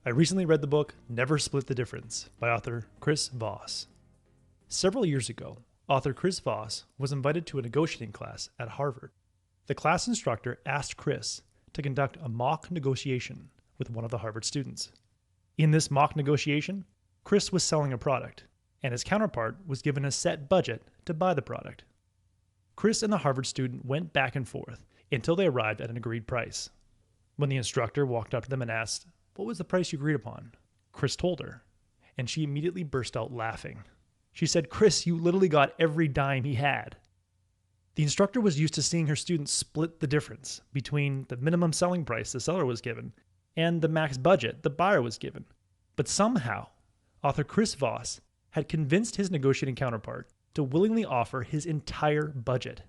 I recently read the book Never Split the Difference by author Chris Voss. Several years ago, author Chris Voss was invited to a negotiating class at Harvard. The class instructor asked Chris to conduct a mock negotiation with one of the Harvard students. In this mock negotiation, Chris was selling a product, and his counterpart was given a set budget to buy the product. Chris and the Harvard student went back and forth until they arrived at an agreed price. When the instructor walked up to them and asked, "What was the price you agreed upon?" Chris told her, and she immediately burst out laughing. She said, "Chris, you literally got every dime he had." The instructor was used to seeing her students split the difference between the minimum selling price the seller was given and the max budget the buyer was given. But somehow, author Chris Voss had convinced his negotiating counterpart to willingly offer his entire budget.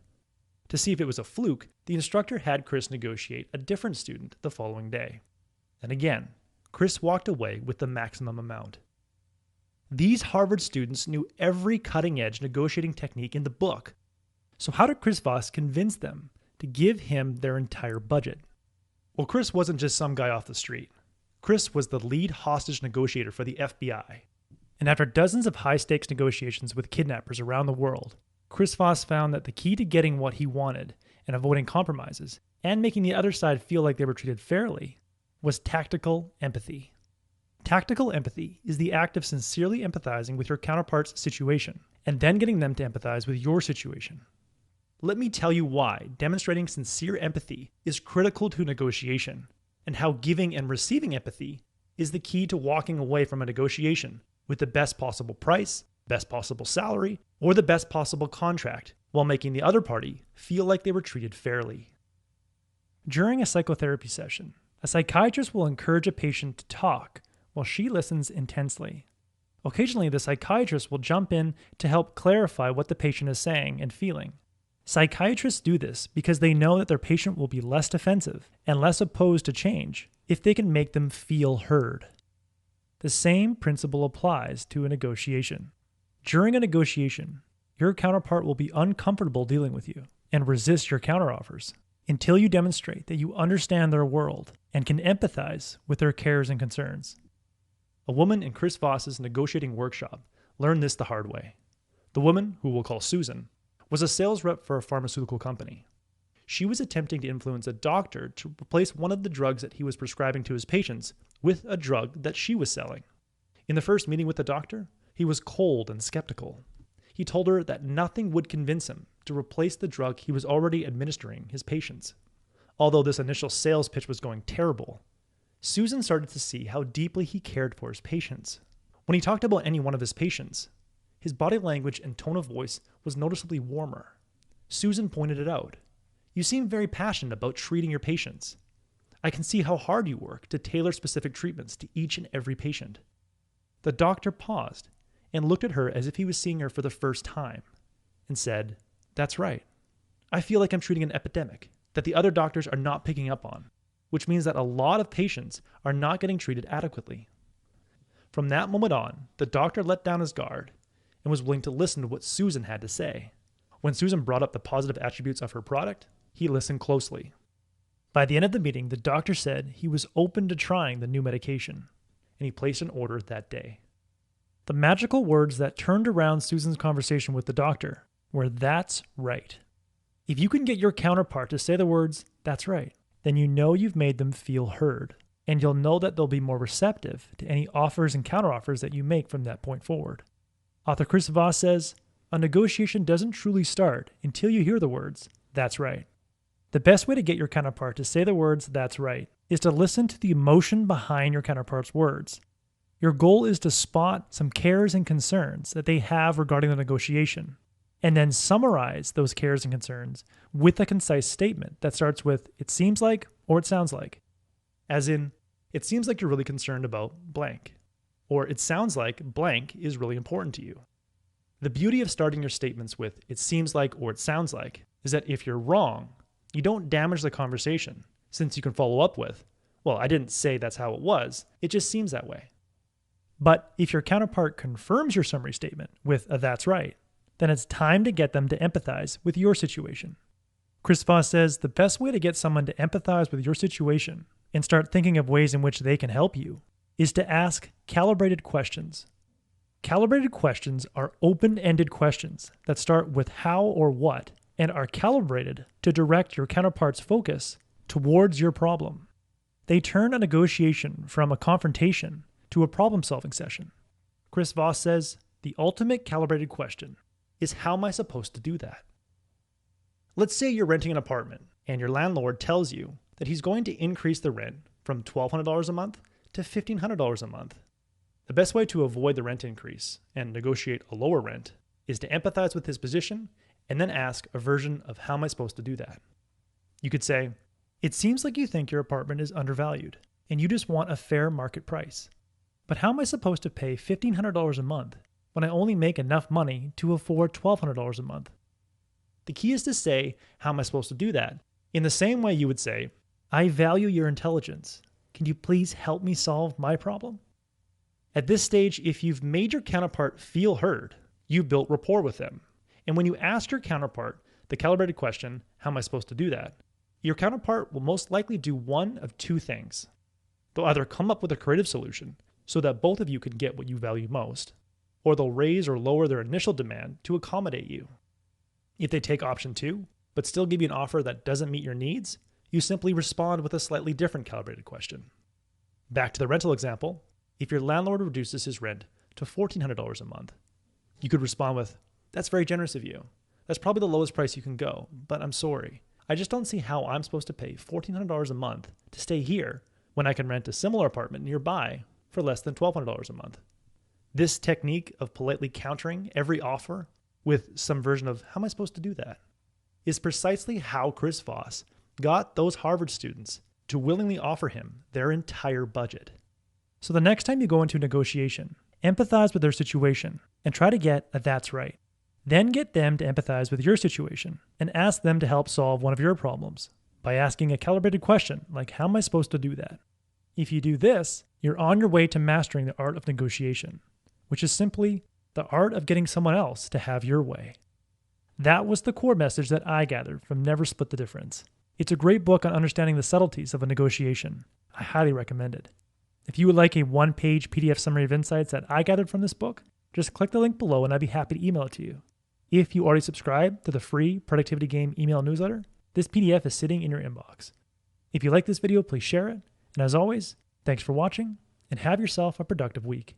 To see if it was a fluke, the instructor had Chris negotiate a different student the following day. And again, Chris walked away with the maximum amount. These Harvard students knew every cutting-edge negotiating technique in the book. So how did Chris Voss convince them to give him their entire budget? Well, Chris wasn't just some guy off the street. Chris was the lead hostage negotiator for the FBI. And after dozens of high-stakes negotiations with kidnappers around the world, Chris Voss found that the key to getting what he wanted and avoiding compromises and making the other side feel like they were treated fairly was tactical empathy. Tactical empathy is the act of sincerely empathizing with your counterpart's situation and then getting them to empathize with your situation. Let me tell you why demonstrating sincere empathy is critical to negotiation and how giving and receiving empathy is the key to walking away from a negotiation with the best possible price, best possible salary, or the best possible contract while making the other party feel like they were treated fairly. During a psychotherapy session, a psychiatrist will encourage a patient to talk while she listens intensely. Occasionally, the psychiatrist will jump in to help clarify what the patient is saying and feeling. Psychiatrists do this because they know that their patient will be less defensive and less opposed to change if they can make them feel heard. The same principle applies to a negotiation. During a negotiation, your counterpart will be uncomfortable dealing with you and resist your counteroffers until you demonstrate that you understand their world and can empathize with their cares and concerns. A woman in Chris Voss's negotiating workshop learned this the hard way. The woman, who we'll call Susan, was a sales rep for a pharmaceutical company. She was attempting to influence a doctor to replace one of the drugs that he was prescribing to his patients with a drug that she was selling. In the first meeting with the doctor, he was cold and skeptical. He told her that nothing would convince him to replace the drug he was already administering his patients. Although this initial sales pitch was going terrible, Susan started to see how deeply he cared for his patients. When he talked about any one of his patients, his body language and tone of voice was noticeably warmer. Susan pointed it out. "You seem very passionate about treating your patients. I can see how hard you work to tailor specific treatments to each and every patient." The doctor paused and looked at her as if he was seeing her for the first time and said, "That's right. I feel like I'm treating an epidemic that the other doctors are not picking up on, which means that a lot of patients are not getting treated adequately." From that moment on, the doctor let down his guard and was willing to listen to what Susan had to say. When Susan brought up the positive attributes of her product, he listened closely. By the end of the meeting, the doctor said he was open to trying the new medication, and he placed an order that day. The magical words that turned around Susan's conversation with the doctor were, "That's right." If you can get your counterpart to say the words, "That's right," then you know you've made them feel heard, and you'll know that they'll be more receptive to any offers and counteroffers that you make from that point forward. Author Chris Voss says, "A negotiation doesn't truly start until you hear the words, 'That's right.'" The best way to get your counterpart to say the words, "That's right," is to listen to the emotion behind your counterpart's words. Your goal is to spot some cares and concerns that they have regarding the negotiation, and then summarize those cares and concerns with a concise statement that starts with, "It seems like," or "It sounds like." As in, "It seems like you're really concerned about blank," or "It sounds like blank is really important to you." The beauty of starting your statements with "It seems like," or "It sounds like" is that if you're wrong, you don't damage the conversation, since you can follow up with, "Well, I didn't say that's how it was, it just seems that way." But if your counterpart confirms your summary statement with a "That's right," then it's time to get them to empathize with your situation. Chris Voss says the best way to get someone to empathize with your situation and start thinking of ways in which they can help you is to ask calibrated questions. Calibrated questions are open-ended questions that start with how or what and are calibrated to direct your counterpart's focus towards your problem. They turn a negotiation from a confrontation to a problem-solving session. Chris Voss says, the ultimate calibrated question is, how am I supposed to do that? Let's say you're renting an apartment and your landlord tells you that he's going to increase the rent from $1,200 a month to $1,500 a month. The best way to avoid the rent increase and negotiate a lower rent is to empathize with his position and then ask a version of how am I supposed to do that. You could say, it seems like you think your apartment is undervalued and you just want a fair market price. But how am I supposed to pay $1,500 a month when I only make enough money to afford $1,200 a month? The key is to say, how am I supposed to do that? In the same way you would say, I value your intelligence. Can you please help me solve my problem? At this stage, if you've made your counterpart feel heard, you've built rapport with them. And when you ask your counterpart the calibrated question, how am I supposed to do that? Your counterpart will most likely do one of two things. They'll either come up with a creative solution so that both of you can get what you value most, or they'll raise or lower their initial demand to accommodate you. If they take option 2, but still give you an offer that doesn't meet your needs, you simply respond with a slightly different calibrated question. Back to the rental example, if your landlord reduces his rent to $1,400 a month, you could respond with, that's very generous of you. That's probably the lowest price you can go, but I'm sorry. I just don't see how I'm supposed to pay $1,400 a month to stay here when I can rent a similar apartment nearby for less than $1,200 a month. This technique of politely countering every offer with some version of how am I supposed to do that is precisely how Chris Voss got those Harvard students to willingly offer him their entire budget. So the next time you go into a negotiation, empathize with their situation and try to get a that's right. Then get them to empathize with your situation and ask them to help solve one of your problems by asking a calibrated question like, how am I supposed to do that? If you do this, you're on your way to mastering the art of negotiation, which is simply the art of getting someone else to have your way. That was the core message that I gathered from Never Split the Difference. It's a great book on understanding the subtleties of a negotiation. I highly recommend it. If you would like a one-page PDF summary of insights that I gathered from this book, just click the link below and I'd be happy to email it to you. If you already subscribe to the free Productivity Game email newsletter, this PDF is sitting in your inbox. If you like this video, please share it. And as always, thanks for watching and have yourself a productive week.